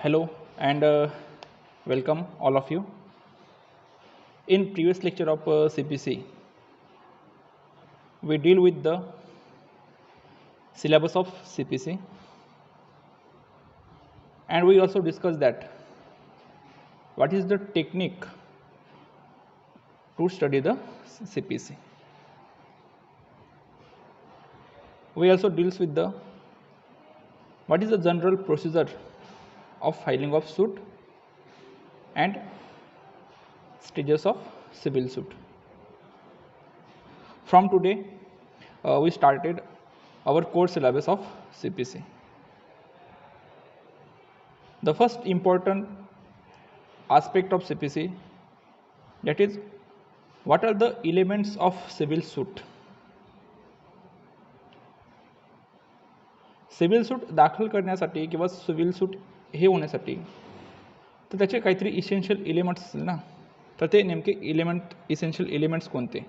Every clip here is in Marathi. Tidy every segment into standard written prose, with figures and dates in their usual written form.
Hello and welcome all of you. In previous lecture of CPC, we deal with the syllabus of CPC, and we also discussed that what is the technique to study the CPC. We also deals with the what is the general procedure of filing of suit and stages of civil suit. From today, we started our core syllabus of CPC. The first important aspect of CPC, that is, what are the elements of civil suit? Civil suit दाखल करण्यासाठी किंवा सिव्हिल सूट हे होण्यासाठी तर त्याचे काहीतरी इसेन्शियल एलिमेंट्स असतील ना, तर ते नेमके इसेन्शियल एलिमेंट्स कोणते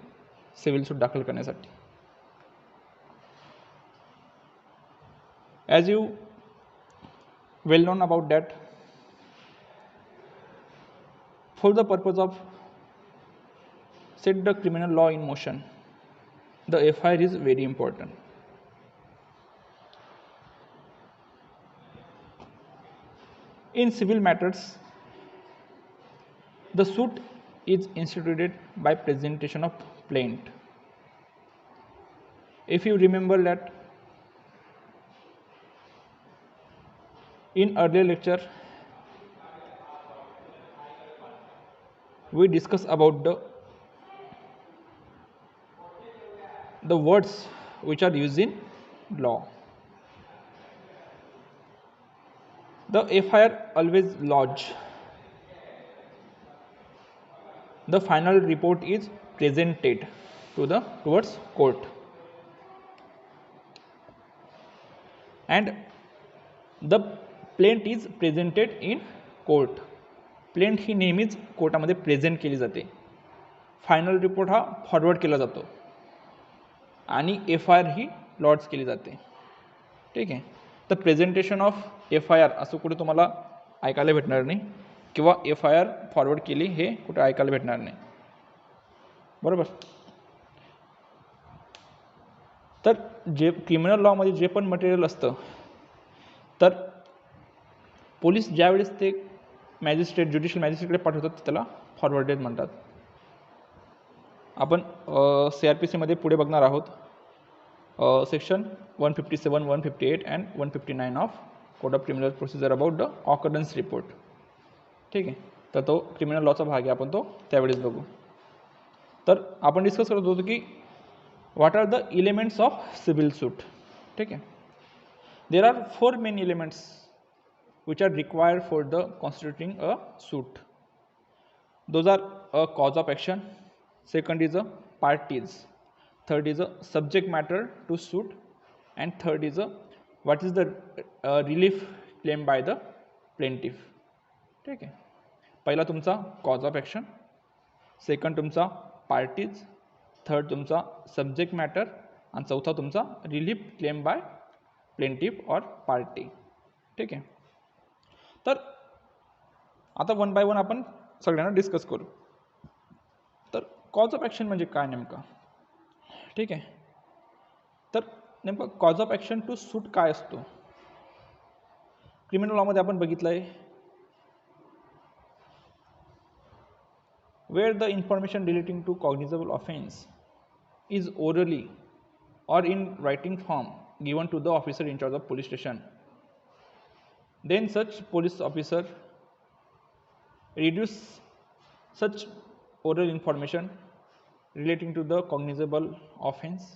सिव्हिल सूट दाखल करण्यासाठी? As you well non about that, for the purpose of set the criminal law in motion, the FIR is very important. In civil matters, the suit is instituted by presentation of plaint. If you remember that in earlier lecture we discussed about the words which are used in law. The FIR always lodge. The final report is presented towards court, and the plaint is presented in court. Plaint ही नेहमीच कोर्टामध्ये प्रेझेंट केली जाते. फायनल रिपोर्ट हा फॉरवर्ड केला जातो आणि FIR ही लॉड्ज केली जाते. ठीक आहे. तर प्रेझेंटेशन ऑफ FIR असं कुठे तुम्हाला ऐकायला भेटणार नाही, किंवा FIR फॉरवर्ड केली हे कुठे ऐकायला भेटणार नाही, बरोबर. तर जे क्रिमिनल लॉमध्ये जे पण मटेरियल असतं, तर पोलीस ज्यावेळेस ते मॅजिस्ट्रेट ज्युडिशियल मॅजिस्ट्रेटकडे पाठवतात त्याला फॉरवर्डेड म्हणतात. आपण CRPCमध्ये पुढे बघणार आहोत section 157, 158 and 159 of code of criminal procedure about the occurrence report. ठीक आहे. तर तो क्रिमिनल लॉचा भाग आहे, आपण तो त्यावेळेस बघू. तर आपण डिस्कस करत होतो की what are the elements of civil suit. ठीक आहे. There are 4 main elements which are required for the constituting a suit. Those are a cause of action, second is a parties, third is a subject matter to suit, and third is a what is the relief claimed by the plaintiff. ठीक आहे. पहिला तुमचा cause of action, second तुमचा parties, third तुमचा subject matter, आणि चौथा तुमचा relief claimed by plaintiff or party. ठीक आहे. तर आता वन बाय वन आपण सगळ्यांना डिस्कस करू. तर कॉज ऑफ ॲक्शन म्हणजे काय नेमका? ठीक आहे. तर नेमका cause of action to suit काय असतो? क्रिमिनल लॉमध्ये आपण बघितलं आहे, where the information relating to cognizable offence is orally or in writing form given to the officer in charge of police station, then such police officer reduce such oral information relating to the cognizable offense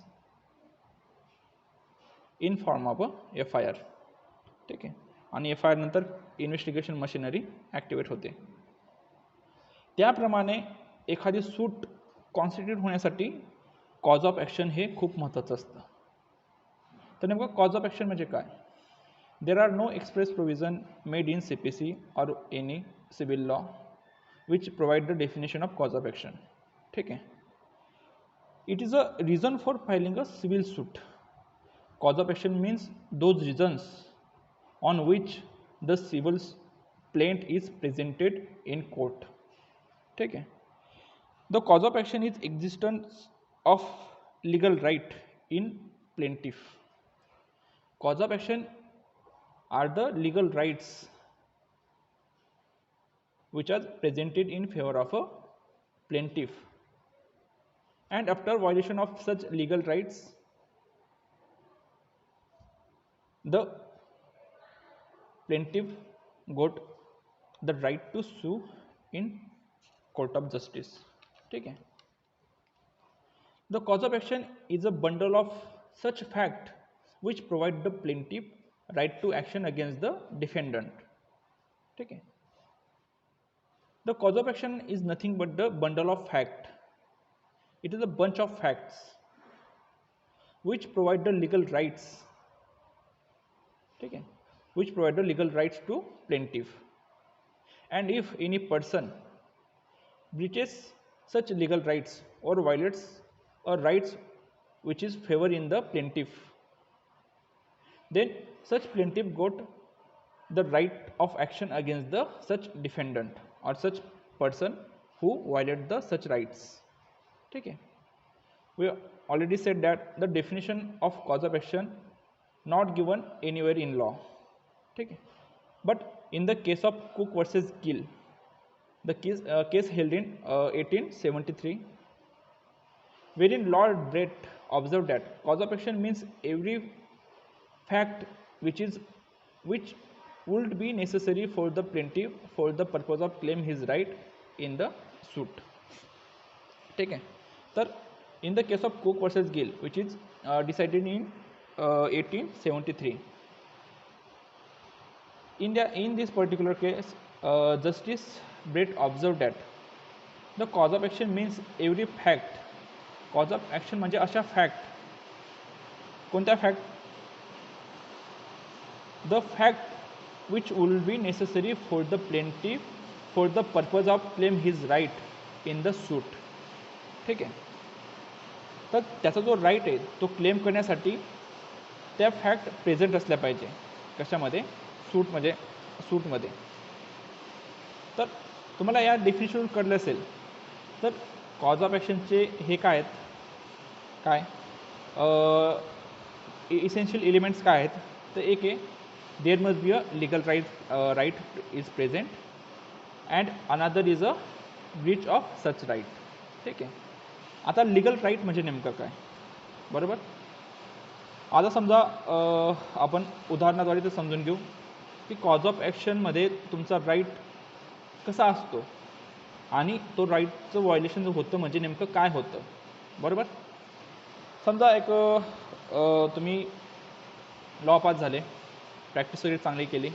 in form of a FIR. ठीक आहे. आणि FIR नंतर इन्व्हेस्टिगेशन मशिनरी ॲक्टिवेट होते. त्याप्रमाणे एखादी सूट कॉन्स्टिट्यूट होण्यासाठी कॉज ऑफ ॲक्शन हे खूप महत्त्वाचं असतं. तर नेमकं कॉज ऑफ ॲक्शन म्हणजे काय? There are no express provision made in CPC or any civil law which provide the definition of cause of action. ठीक है. It is a reason for filing a civil suit. Cause of action means those reasons on which the civil plaint is presented in court. ठीक है. The cause of action is existence of legal right in plaintiff. Cause of action are the legal rights which are presented in favor of a plaintiff, and after violation of such legal rights the plaintiff got the right to sue in court of justice. ठीक है. The cause of action is a bundle of such fact which provide the plaintiff right to action against the defendant. ठीक है. The cause of action is nothing but the bundle of fact. It is a bunch of facts which provide the legal rights. ठीक है. Which provide the legal rights to plaintiff. And if any person breaches such legal rights or violates a rights which is favor in the plaintiff, then such plaintiff got the right of action against the such defendant or such person who violated the such rights. ठीक है. We already said that the definition of cause of action not given anywhere in law. ठीक है. But in the case of Cook versus Gill, the case held in 1873, wherein Lord Brett observed that cause of action means every fact which would be necessary for the plaintiff for the purpose of claim his right in the suit. ठीक है. तर in the case of Cook versus Gill, which is decided in 1873, in this particular case, Justice Brett observed that the cause of action means every fact. Cause of action म्हणजे अशा फॅक्ट. कोणत्या fact? The fact which will be necessary for the plaintiff for the purpose of claim his right in the suit. ठीक आहे. तर त्याचा जो राईट आहे तो क्लेम करण्यासाठी त्या फॅक्ट प्रेझेंट असल्या पाहिजे. कशामध्ये? सूटमध्ये. तर तुम्हाला या डेफिनेशन कळलं असेल तर कॉज ऑफ ॲक्शनचे हे काय आहेत, काय इसेन्शियल एलिमेंट्स काय आहेत. तर एक आहे there must be a legal right is present and another is a breach of such right. ठीक आहे. आता लीगल राईट म्हणजे नेमकं काय, बरोबर. आता समजा आपण उदाहरणाद्वारे ते समजून घेऊ की कॉज ऑफ ॲक्शनमध्ये तुमचा राईट कसा असतो आणि तो राईटचं व्हायोलेशन जो होतं म्हणजे नेमकं काय होतं, बरोबर. समजा एक तुम्ही लॉ पास झाले, प्रॅक्टिस वगैरे चांगली केली,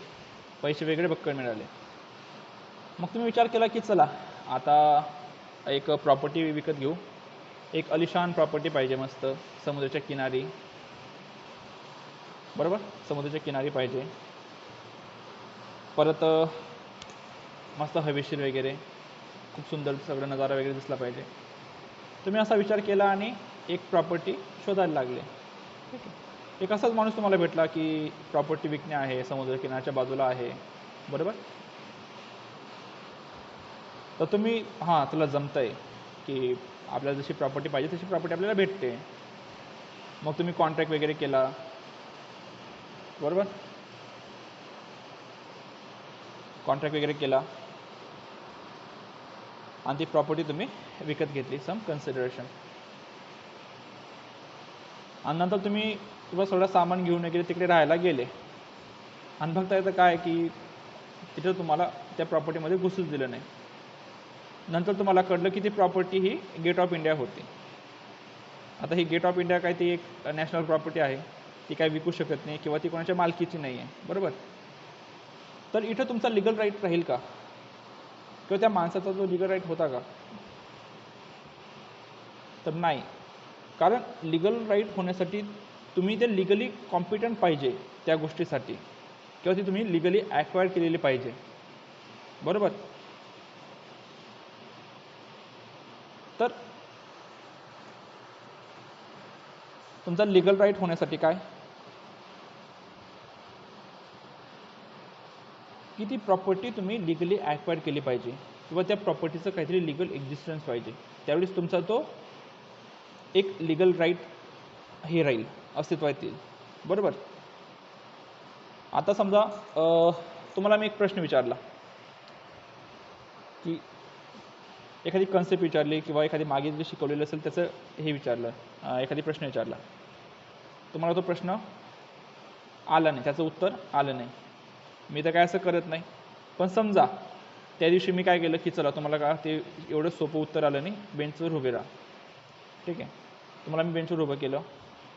पैसे वगैरे भक्कड मिळाले. मग तुम्ही विचार केला की चला आता एक प्रॉपर्टी विकत घेऊ. एक अलिशान प्रॉपर्टी पाहिजे, मस्त समुद्राच्या किनारी, बरोबर. समुद्राच्या किनारी पाहिजे, परत मस्त हवेशीर वगैरे, खूप सुंदर सगळं नजारा वगैरे दिसला पाहिजे. तुम्ही असा विचार केला आणि एक प्रॉपर्टी शोधायला लागले. ठीक आहे. एक असाच माणूस तुम्हाला भेटला की प्रॉपर्टी विकणे आहे, समुद्र किनाऱ्याच्या बाजूला आहे, बरोबर. तर तुम्ही तुला जमतंय की आपल्याला जशी प्रॉपर्टी पाहिजे तशी प्रॉपर्टी आपल्याला भेटते. मग तुम्ही कॉन्ट्रॅक्ट वगैरे केला, बरोबर. कॉन्ट्रॅक्ट वगैरे केला आणि ती प्रॉपर्टी तुम्ही विकत घेतली सम कन्सिडरेशन. आणि नंतर तुम्ही तुम्हाला सगळं सामान घेऊन वगैरे तिकडे राहायला गेले आणि बघता येतं काय की तिथं तुम्हाला त्या प्रॉपर्टीमध्ये घुसूच दिलं नाही. नंतर तुम्हाला कळलं की ती प्रॉपर्टी ही गेट ऑफ इंडिया होती. आता ही गेट ऑफ इंडिया काय ती एक नॅशनल प्रॉपर्टी आहे, ती काय विकू शकत नाही किंवा ती कोणाच्या मालकीची नाही आहे, बरोबर. तर इथं तुमचा लिगल राईट राहील का, किंवा त्या माणसाचा जो लिगल राईट होता का? तर नाही. कारण लिगल राईट होण्यासाठी तुम्ही ते लिगली कॉम्पिटंट पाहिजे त्या गोष्टीसाठी, किंवा ती तुम्ही लिगली ॲक्वायर केलेली पाहिजे, बरोबर. तर तुमचा लिगल राईट होण्यासाठी काय, की ती प्रॉपर्टी तुम्ही लिगली ॲक्वायर केली पाहिजे किंवा त्या प्रॉपर्टीचं काहीतरी लिगल एक्झिस्टन्स पाहिजे, त्यावेळेस तुमचा तो एक लिगल राईट हे राहील, अस्तित्वात येईल. बरोबर. आता समजा तुम्हाला मी एक प्रश्न विचारला की एखादी कन्सेप्ट विचारली किंवा एखादी मागे जे शिकवलेलं असेल त्याचं हे विचारलं, एखादी प्रश्न विचारला, तुम्हाला तो प्रश्न आला नाही, त्याचं उत्तर आलं नाही. मी तर काय असं करत नाही, पण समजा त्या दिवशी मी काय केलं की चला तुम्हाला का ते एवढं सोपं उत्तर आलं नाही, बेंचवर उभे राहा. ठीक आहे, तुम्हाला मी बेंचवर उभं केलं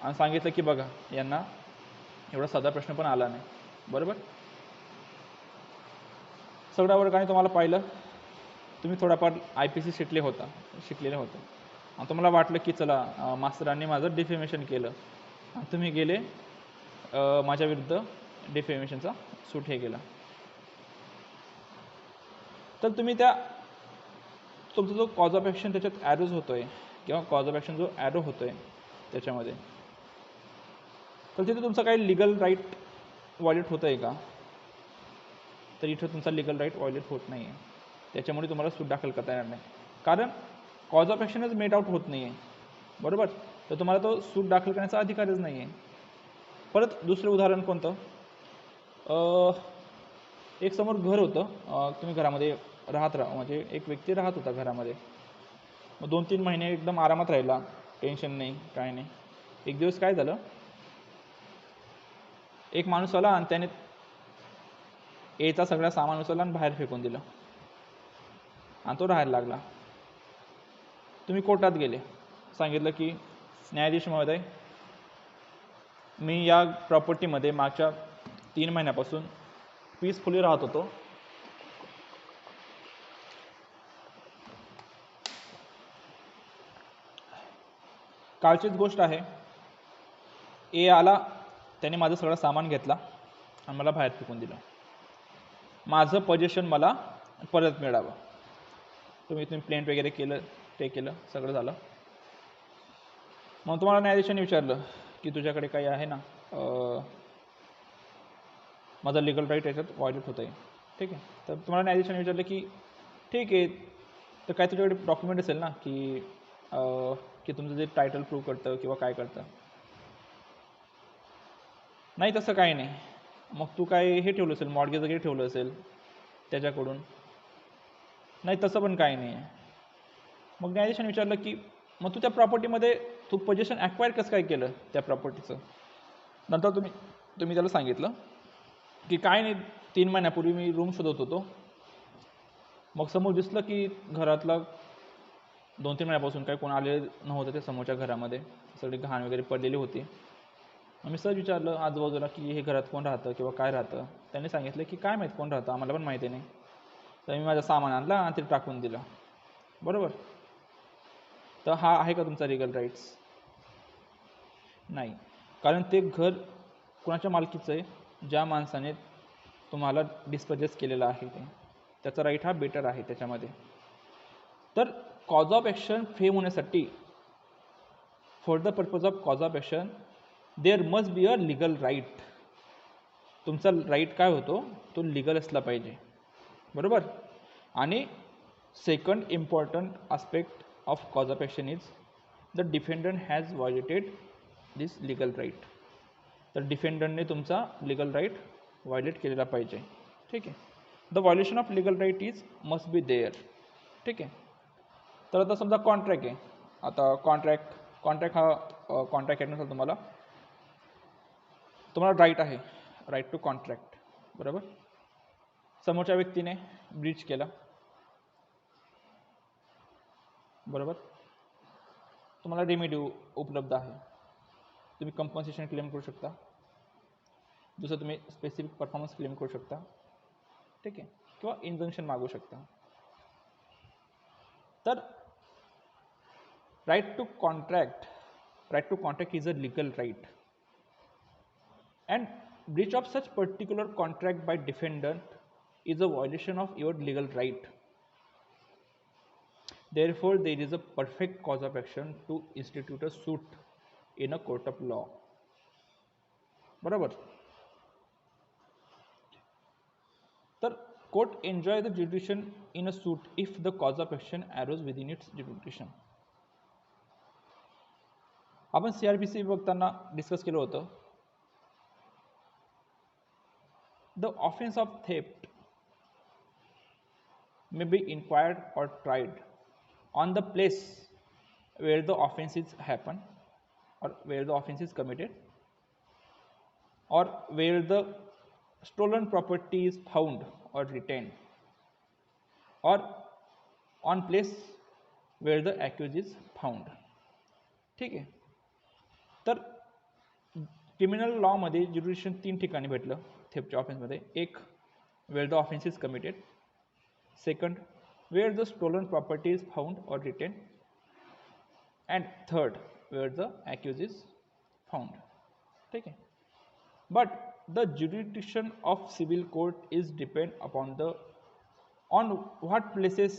आणि सांगितलं की बघा यांना एवढा साधा प्रश्न पण आला नाही. बरोबर. सगळ्या वर्गाने तुम्हाला पाहिलं, तुम्ही थोडाफार IPC शिकलेलं होतं आणि तुम्हाला वाटलं की चला मास्तरांनी माझं डिफेमेशन केलं आणि तुम्ही गेले माझ्या विरुद्ध डिफेमेशनचा सूट हे केला. तर तुम्ही तुमचा जो कॉज ऑफ ॲक्शन त्याच्यात ॲरोज होतोय किंवा कॉज ऑफ ॲक्शन जो ॲरो होतोय त्याच्यामध्ये, तर तिथे तुमचा काही लिगल राईट व्हायलेट होतं आहे का? तर इथं तुमचा लिगल राईट व्हायलेट होत नाही आहे. त्याच्यामुळे तुम्हाला सूट दाखल करता येणार नाही, कारण कॉज ऑफ ॲक्शनच मेड आउट होत नाही आहे. बरोबर. तर तुम्हाला तो सूट दाखल करण्याचा अधिकारच नाही आहे. परत दुसरं उदाहरण कोणतं, एक समोर घर होतं, तुम्ही घरामध्ये म्हणजे एक व्यक्ती राहत होता घरामध्ये. मग 2-3 महिने एकदम आरामात राहिला, टेन्शन नाही, काय नाही. एक दिवस काय झालं, एक माणूस आला आणि त्याने याचा सगळा सामान उचलला आणि बाहेर फेकून दिलं आणि तो राहायला लागला. तुम्ही कोर्टात गेले, सांगितलं की न्यायाधीश महोदय, मी या प्रॉपर्टीमध्ये मागच्या 3 महिन्यापासून पीसफुली राहत होतो. कालचीच गोष्ट आहे, ए आला, त्याने माझं सगळं सामान घेतला आणि मला बाहेर फेकून दिलं. माझं पोझिशन मला परत मिळावं. तुम्ही प्लेंट वगैरे केलं, ते केलं, सगळं झालं. मग तुम्हाला न्यायाधीशाने विचारलं की तुझ्याकडे काही आहे ना, माझा लिगल राईट याच्यात व्हायलेट होत आहे. ठीक आहे. तर तुम्हाला न्यायाधीशाने विचारलं की ठीक आहे, तर काय तुझ्याकडे डॉक्युमेंट असेल ना की तुमचं जे टायटल प्रूव्ह करतं किंवा काय करतं. नाही तसं काही नाही. मग तू काय हे ठेवलं असेल, मॉर्गेज वगैरे ठेवलं असेल त्याच्याकडून. नाही तसं पण काही नाही आहे. मग न्यायाधीशाने विचारलं की मग तू त्या प्रॉपर्टीमध्ये तू पोझिशन ॲक्वायर कसं काय केलं त्या प्रॉपर्टीचं. नंतर तुम्ही त्याला सांगितलं की काय नाही, 3 महिन्यापूर्वी मी रूम शोधत होतो, मग समोर दिसलं की घरातला 2-3 महिन्यापासून काही कोण आले नव्हतं ते समोरच्या घरामध्ये, सगळी घाण वगैरे पडलेली होती. मग मी सहज विचारलं आजूबाजूला की हे घरात कोण राहतं किंवा काय राहतं. त्यांनी सांगितलं की काय माहीत कोण राहतं, आम्हाला पण माहिती नाही. तर मी माझं सामान आणलं आणि ते टाकून दिलं. बरोबर. तर हा आहे का तुमचा लिगल राईट्स? नाही, कारण ते घर कोणाच्या मालकीचं आहे, ज्या माणसाने तुम्हाला डिस्पजेस केलेलं आहे त्याचा राईट हा बेटर आहे त्याच्यामध्ये. तर कॉज ऑफ ॲक्शन फेम होण्यासाठी, for the purpose of cause of action there must be a legal right. तुमचा राईट काय होतो तो लिगल असला पाहिजे. बरोबर. आणि second important aspect of cause of action is the defendant has violated this legal right. तर डिफेंडंटने तुमचा लिगल राईट व्हायलेट केलेला पाहिजे. ठीक आहे. The violation of legal right is must be there. ठीक आहे. तर आता समजा कॉन्ट्रॅक्ट आहे. आता कॉन्ट्रॅक्ट हा कॉन्ट्रॅक्ट ॲक्टनुसार तुम्हाला राईट आहे, राईट टू कॉन्ट्रॅक्ट. बरोबर. समोरच्या व्यक्तीने ब्रीच केला. बरोबर. तुम्हाला रेमेडी उपलब्ध आहे. तुम्ही कंपन्सेशन क्लेम करू शकता, दुसरं तुम्ही स्पेसिफिक परफॉर्मन्स क्लेम करू शकता. ठीक आहे. किंवा इंजंक्शन मागू शकता. तर right to contract is a legal right, and breach of such particular contract by defendant is a violation of your legal right. Therefore, there is a perfect cause of action to institute a suit in a court of law. बरोबर. तर court enjoy the jurisdiction in a suit if the cause of action arose within its jurisdiction. आपण CRPC बघताना डिस्कस केलं होतं, the offence of theft may be inquired or tried on the place where the offense is happened or where the offense is committed, or where the stolen property is found or retained, or on place where the accused is found. ठीक आहे. तर क्रिमिनल लॉमध्ये ज्युडिक्शन 3 ठिकाणी भेटलं थेफ्टच्या ऑफेन्समध्ये. एक, where the offence is committed. Second, where the stolen property is found or retained, and third, where the accused is found. ठीक है. But the jurisdiction of civil court is depend upon the on what places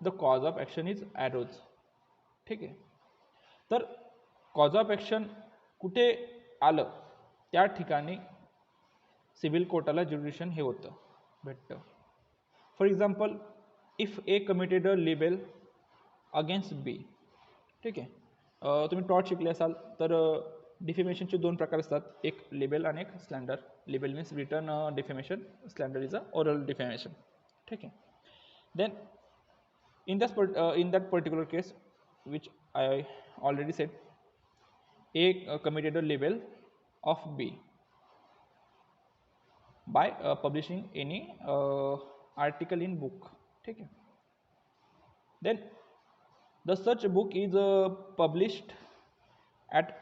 the cause of action is arose. ठीक आहे. तर कॉज ऑफ ॲक्शन कुठे आलं त्या ठिकाणी सिव्हिल कोर्टाला ज्युडिक्शन हे होतं, भेटतं. For example, if A committed a libel against B. ठीक आहे. तुम्ही टॉर्ट शिकले असाल तर डिफेमेशनचे 2 प्रकार असतात, एक लिबेल आणि एक slander. Libel means written defamation, slander is a oral defamation. ठीक आहे. Then in that particular case which I already said, A committed a libel of B by publishing any article in book. ठीक है. Then the such book is published at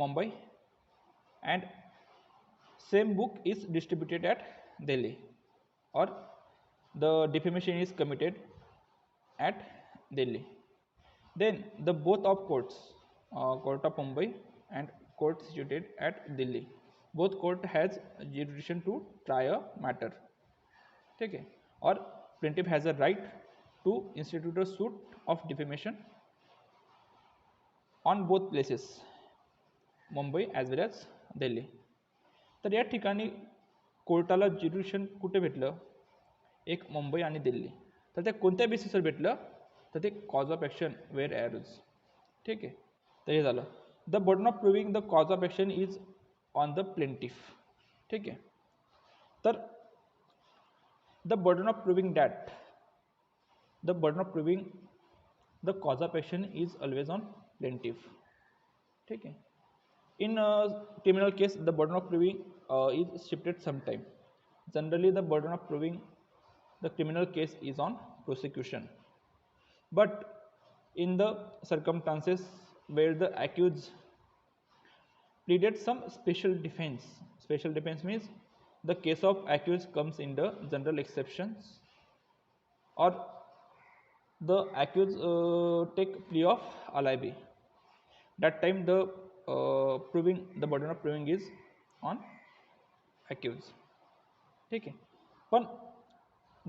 Mumbai and same book is distributed at Delhi, or the defamation is committed at Delhi. Then the both of courts, court of Mumbai and court situated at Delhi, both court has jurisdiction to try a matter. ठीक है. और plaintiff has a right to institute a suit of defamation on both places, Mumbai as well as Delhi. तर या ठिकाणी कोर्टाला ज्युडिक्शन कुठे भेटलं, एक मुंबई आणि दिल्ली. तर ते कोणत्या बेसिसवर भेटलं, तर ते cause of action where arose. ठीक आहे. तर हे झालं. The burden of proving the cause of action is on the plaintiff. ठीक आहे. तर the burden of proving that, the burden of proving the cause of action is always on plaintiff. ठीक आहे. In criminal case, the burden of proving is shifted sometime. Generally, the burden of proving the criminal case is on prosecution. But in the circumstances where the accused pleaded some special defense means the case of accused comes in the general exceptions, or the accused take plea of alibi. That time the the burden of proving is on accused. ठीक है. पण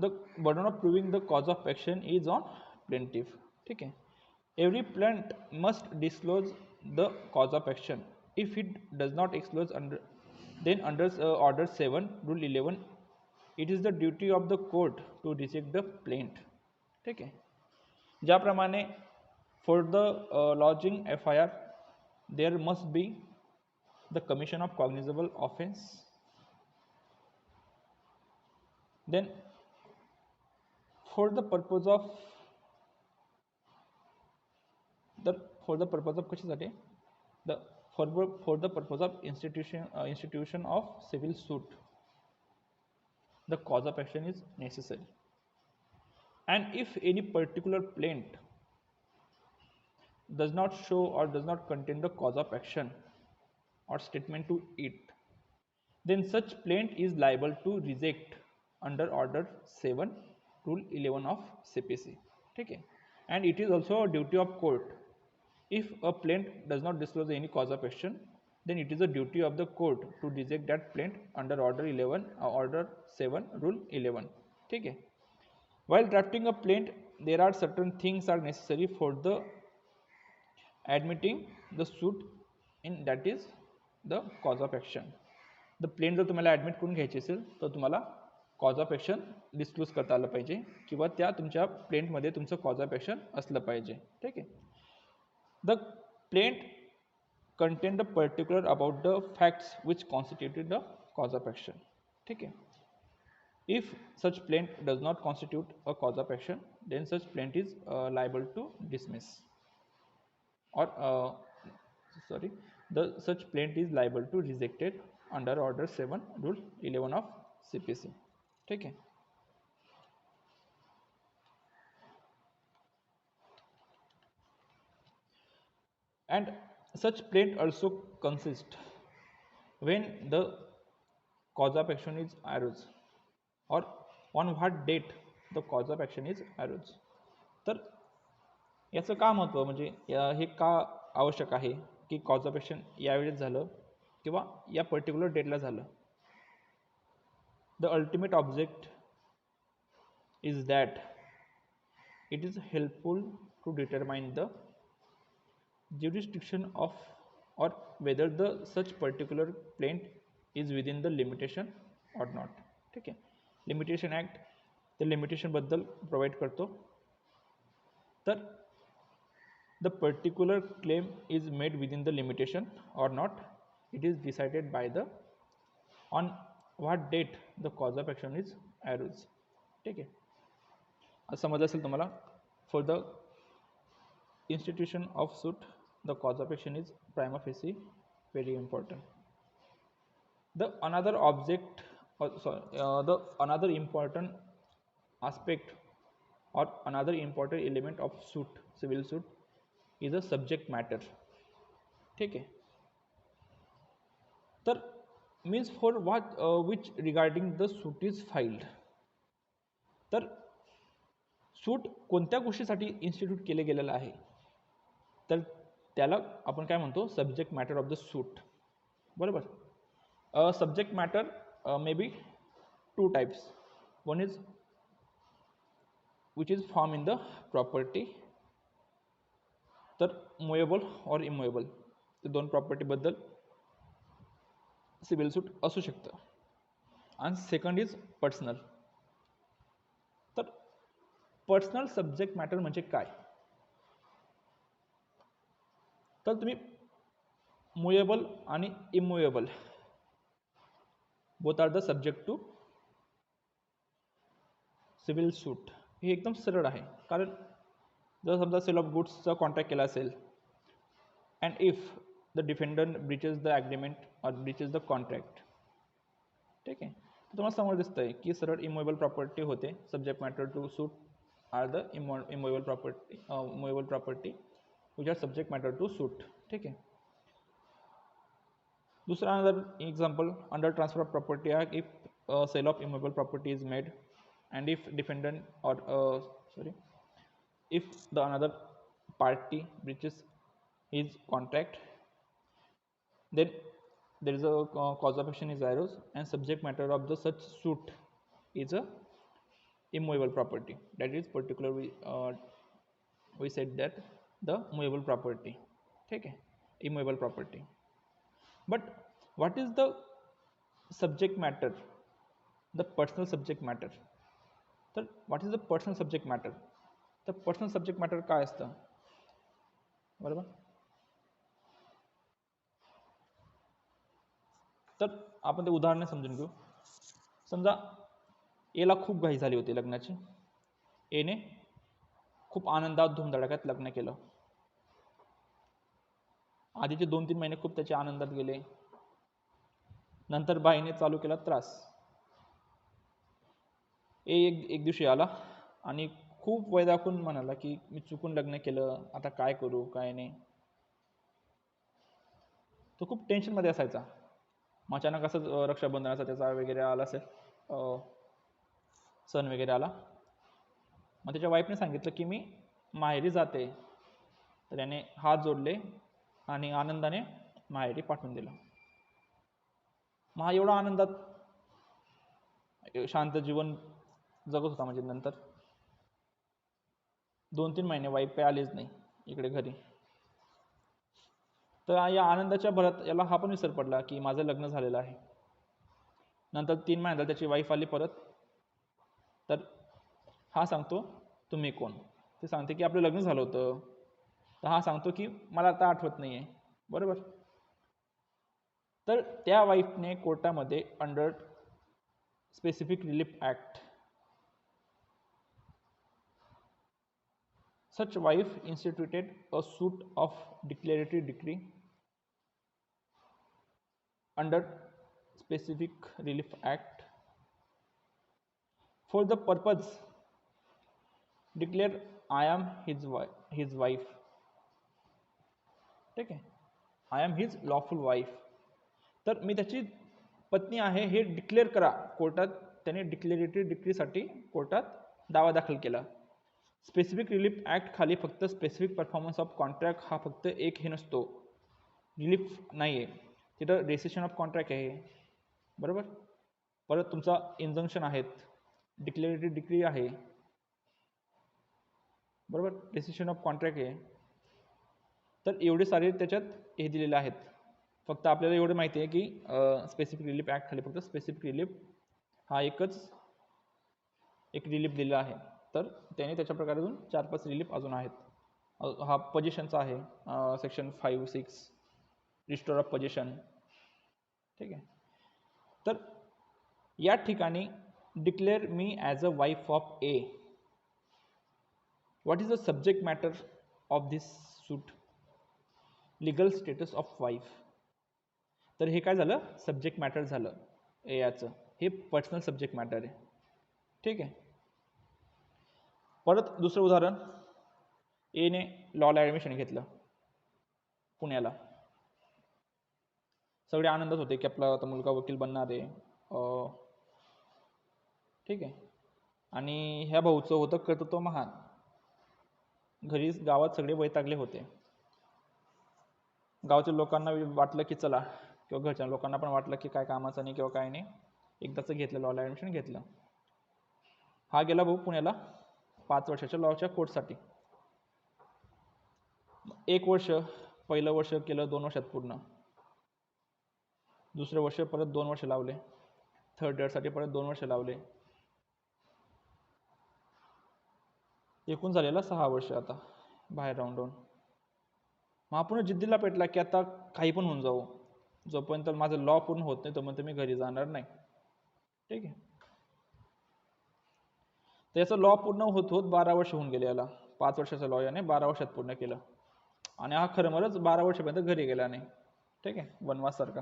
the burden of proving the cause of action is on plaintiff. ठीक है. Every plaintiff must disclose the cause of action. If it does not disclose then under order 7 rule 11, it is the duty of the court to reject the plaint. ठीक है. ज्याप्रमाणे for the lodging FIR there must be the commission of cognizable offense. Then for the purpose of कशासाठी, for the purpose of institution of civil suit, the cause of action is necessary. And if any particular plaint does not show or does not contain the cause of action or statement to it, then such plaint is liable to reject under order 7 rule 11 of CPC. ठीक है. And it is also a duty of court. If a plaint does not disclose any cause of action, then it is a duty of the court to reject that plaint under order 7 rule 11. ठीक है. While drafting a plaint, there are certain things are necessary for the admitting the suit in, that is the cause of action. The plaint जर तुम्हाला ॲडमिट करून घ्यायची असेल तर तुम्हाला कॉज ऑफ ॲक्शन डिस्क्लोज करता आलं पाहिजे किंवा त्या तुमच्या प्लेंटमध्ये तुमचं कॉज ऑफ ॲक्शन असलं पाहिजे. ठीक आहे. The plaint content the particular about the facts which constituted the cause of action. ठीक आहे. If such plaint does not constitute a cause of action, then such plaint is liable to dismiss, or such plaint is liable to rejected under Order 7, Rule 11 of CPC. ठीक है. And such plaint also consists when the cause of action is arose, or on what date the cause of action is arose. तर याचं का महत्त्व, म्हणजे हे का आवश्यक आहे की कॉज ऑफ ॲक्शन यावेळेस झालं किंवा या पर्टिक्युलर डेटला झालं. The ultimate object is that it is helpful to determine the jurisdiction of or whether the such particular plaint is within the limitation or not. ठीक आहे. लिमिटेशन ॲक्ट ते लिमिटेशनबद्दल प्रोव्हाइड करतो. तर the particular claim is made within the limitation or not, it is decided by the on what date the cause of action is arose. ठीक आहे. असं समजलं असेल तुम्हाला. For the institution of suit, the cause of action is prima facie very important. The another object, the another important aspect or another important element of suit, civil suit, is a subject matter. ठीक है. तर means for what which regarding the suit is filed. तर सूट कोणत्या गोष्टीसाठी इन्स्टिट्यूट केले गेलेलं आहे, तर त्याला आपण काय म्हणतो, सब्जेक्ट मॅटर ऑफ द सूट. बरोबर. Subject matter may be two types. One is which is form in the property. तर मुएबल और इमुएबल ते दोन प्रॉपर्टीबद्दल सिव्हिल सूट असू शकतं. आणि सेकंड इज पर्सनल. तर पर्सनल सब्जेक्ट मॅटर म्हणजे काय, तर तुम्ही मुएबल आणि immovable both are the subject to civil suit. हे एकदम सरळ आहे. कारण जर समजा सेल ऑफ गुड्सचा कॉन्ट्रॅक्ट केला असेल and if the defendant breaches the agreement or breaches the contract, ठीक आहे, तर तुम्हाला समोर दिसतं आहे की सरळ इमुएबल प्रॉपर्टी होते. Subject matter to suit are the immovable property which are subject matter to suit. ठीक आहे. दूसरा another example under transfer of property act, if sale of immovable property is made and if defendant or if the another party breaches his contract, then there is a cause of action is arose and subject matter of the such suit is a immovable property. That is particularly we said that the movable property. Okay, immovable property. But what is the subject matter, the personal subject matter? तर what is the personal subject matter. तर पर्सनल सब्जेक्ट मॅटर काय असतं, बरोबर. तर आपण ते उदाहरण समजून घेऊ. समजा एला खूप घाई झाली होती लग्नाची. एने खूप आनंदात धुमधडाक्यात लग्न केलं. आधीचे 2-3 महिने खूप त्याचे आनंदात गेले. नंतर बाईने चालू केला त्रास. एक दिवशी आला आणि खूप वय दाखवून म्हणाला की मी चुकून लग्न केलं, आता काय करू काय नाही. तो खूप टेन्शनमध्ये असायचा. अचानक असंच रक्षाबंधनाचा त्याचा वगैरे आला असेल, सण वगैरे आला. मग त्याच्या वाईफने सांगितलं की मी माहेरी जाते. तर त्याने हात जोडले आणि आनंदाने माहेरी पाठवून दिलं. मग हा एवढा आनंदात शांत जीवन जगत होता. म्हणजे नंतर 2-3 महिने वाईफ काही आलीच नाही इकडे घरी. तर या आनंदाच्या भरात याला हा पण विसर पडला की माझं लग्न झालेलं आहे. नंतर 3 महिन्यात त्याची वाईफ आली परत तर हा सांगतो तुम्ही कोण, ते सांगते की आपलं लग्न झालं होतं, तर हा सांगतो की मला आता आठवत नाही आहे, बरोबर. तर त्या वाईफने कोर्टामध्ये under specific relief act, such wife instituted a suit of declaratory decree under specific relief act for the purpose declare I am his wife. ठीक आहे, I am his lawful wife. तर मी त्याची पत्नी आहे हे डिक्लेअर करा कोर्टात. त्याने डिक्लेरेटरी डिक्रीसाठी कोर्टात दावा दाखल केला. स्पेसिफिक रिलीफ ॲक्ट खाली फक्त स्पेसिफिक परफॉर्मन्स ऑफ कॉन्ट्रॅक्ट हा फक्त एक हे नसतो, रिलीफ नाही आहे, तिथं रेसिशन ऑफ कॉन्ट्रॅक्ट आहे, बरोबर. परत तुमचा इंजंक्शन आहेत, डिक्लेरेटरी डिक्री आहे, बरोबर, रेसिशन ऑफ कॉन्ट्रॅक्ट आहे. तर एवढे सारे त्याच्यात हे दिलेले आहेत. फक्त आपल्याला एवढं माहिती आहे की स्पेसिफिक रिलीफ ॲक्ट खाली फक्त स्पेसिफिक रिलीफ हा एक रिलीफ दिलेला आहे. तर त्याने त्याच्या प्रकारातून 4-5 रिलीफ अजून आहेत. हा पोझिशनचा आहे, सेक्शन 5-6 रिस्टोर ऑफ पोझिशन. ठीक आहे. तर या ठिकाणी declare me as a wife of A. What is the subject matter of this suit? Legal status of wife. तर हे काय झालं, सब्जेक्ट मॅटर झालं याचं, हे पर्सनल सब्जेक्ट मॅटर आहे. ठीक आहे. परत दुसरं उदाहरण, एने लॉला ॲडमिशन घेतलं पुण्याला. सगळे आनंदात होते की आपला आता मुलगा वकील बनणार आहे. ठीक आहे. आणि ह्या भाऊचं होतं कर्तृत्व महान. घरी गावात सगळे वैतागले होते. गावच्या लोकांना वाटलं की चला, किंवा घरच्या लोकांना पण वाटलं की काय कामाचं नाही किंवा काय नाही, एकदाचं घेतलं, लॉला ॲडमिशन घेतलं. हा गेला भाऊ पुण्याला 5 वर्षाच्या लॉच्या कोर्ससाठी. 1 वर्ष, पहिलं वर्ष केलं 2 वर्षात पूर्ण, दुसरं वर्ष परत 2 वर्ष लावले, थर्ड इयरसाठी परत 2 वर्ष लावले, एकूण झालेला 6 वर्ष आता बाहेर राहून. मग आपण जिद्दीला पेटला की आता काही पण होऊन जाऊ, जोपर्यंत माझं लॉ पूर्ण होत नाही तोपर्यंत मी घरी जाणार नाही. ठीक आहे. त्याचं लॉ पूर्ण होत 12 वर्ष होऊन गेले याला. 5 वर्षाचं लॉ याने 12 वर्षात पूर्ण केलं. आणि हा खरं मरच 12 वर्षापर्यंत घरी गेला नाही. ठीक आहे, वनवाससारखा.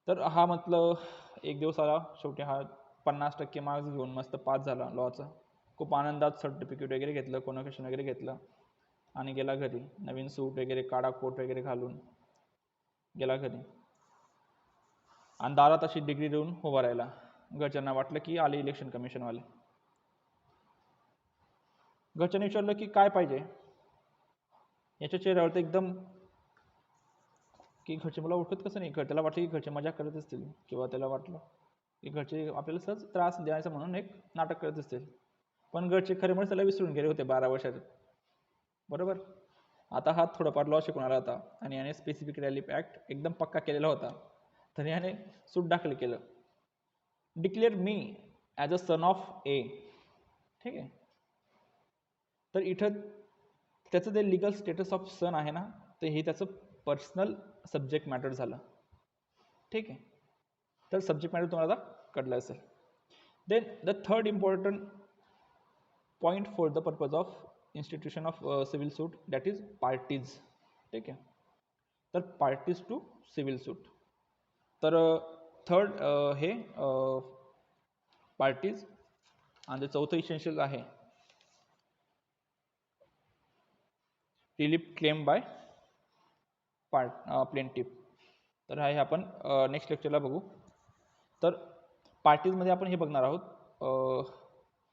तर हा म्हटलं एक दिवस आला, शेवटी हा 50% मार्क्स घेऊन मस्त पास झाला लॉचा. खूप आनंदात सर्टिफिकेट वगैरे घेतलं, कॉन्व्होकेशन वगैरे घेतलं आणि गेला घरी. नवीन सूट वगैरे, काळा कोट वगैरे घालून गेला घरी. आणि दारात अशी डिग्री देऊन उभा राहिला. घरच्यांना वाटलं की आले इलेक्शन कमिशनवाले. घरच्यांनी विचारलं की काय पाहिजे. याच्या चेहऱ्यावर एकदम की घरचे मला ओळखत कसं नाही. त्याला वाटलं की घरचे मजा करत असतील, किंवा त्याला वाटलं की घरचे आपल्याला सहज त्रास द्यायचा म्हणून एक नाटक करत असतील. पण घरचे खरे म्हणून त्याला विसरून गेले होते 12 वर्षात, बरोबर. आता हा थोडाफार लॉ शिकून आला होता आणि याने स्पेसिफिक रिलीफ ॲक्ट एकदम पक्का केलेला होता. तर याने सूट दाखल केलं, declare me as a son of A. ठीक आहे. तर इथं त्याचं जे लिगल स्टेटस ऑफ सन आहे ना, तर हे त्याचं पर्सनल सब्जेक्ट मॅटर झालं. ठीक आहे. तर सब्जेक्ट मॅटर तुम्हाला आता कळलं असेल. Then the third important point for the purpose of institution of civil suit, that is parties. ठीक आहे. तर पार्टीज टू सिव्हिल सूट. तर थर्ड हे पार्टीज. आणि चौथं इसेन्शियल आहे रिलीफ क्लेम बाय प्लेंटिफ. तर हे आपण नेक्स्ट लेक्चरला बघू. तर पार्टीजमध्ये आपण हे बघणार आहोत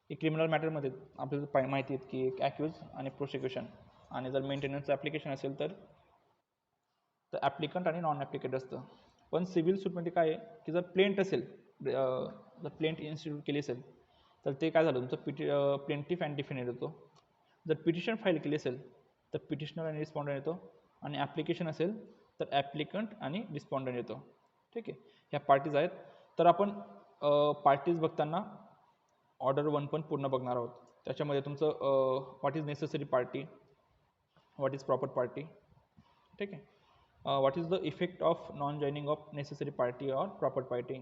की क्रिमिनल मॅटरमध्ये आपल्याला माहिती आहे की एक ॲक्युज आणि प्रोसिक्युशन, आणि जर मेंटेनन्सचं ॲप्लिकेशन असेल तर ॲप्लिकंट आणि नॉन ॲप्लिकंट असतं. पण सिव्हिल सूटमध्ये काय आहे की जर प्लेंट असेल, जर प्लेंट इन्स्टिट्यूट केली असेल तर ते काय झालं, तुमचं प्लेंटिफ अँड डिफेंडर येतो. जर पिटिशन फाईल केली असेल तर पिटिशनर आणि रिस्पॉन्डंट येतो, आणि ॲप्लिकेशन असेल तर ॲप्लिकंट आणि रिस्पॉन्डंट येतो. ठीक आहे. ह्या पार्टीज आहेत. तर आपण पार्टीज बघताना ऑर्डर 1 पण पूर्ण बघणार आहोत. त्याच्यामध्ये तुमचं what is necessary party, what is proper party, ठीक आहे. What is the effect of non joining of necessary party or proper party,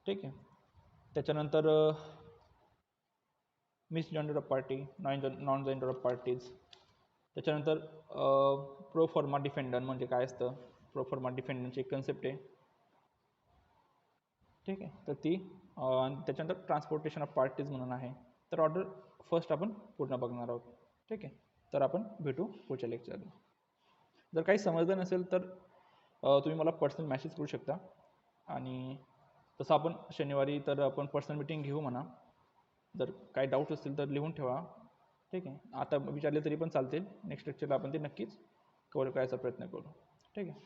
ठीक आहे. त्याच्यानंतर miss joinder of party, non joinder of parties. त्याच्यानंतर प्रो फॉर्मा डिफेंडंट म्हणजे काय असतं, प्रो फॉर्मा डिफेंडंटची एक कन्सेप्ट आहे, ठीक आहे. तर ती आणि त्याच्यानंतर ट्रान्सपोर्टेशन ऑफ पार्टीज म्हणून आहे. तर ऑर्डर फर्स्ट आपण पूर्ण बघणार आहोत, ठीक आहे. तर आपण भेटू पुढच्या लेक्चरला. जर काही समजलं नसेल तर तुम्ही मला पर्सनल मॅसेज करू शकता, आणि तसं आपण शनिवारी तर आपण पर्सनल मीटिंग घेऊ म्हणा. जर काही डाऊट असतील तर लिहून ठेवा, ठीक आहे. आता विचारले तरी पण चालतील, नेक्स्ट लेक्चरला आपण ते नक्कीच कव्हर करायचा प्रयत्न करू, ठीक आहे.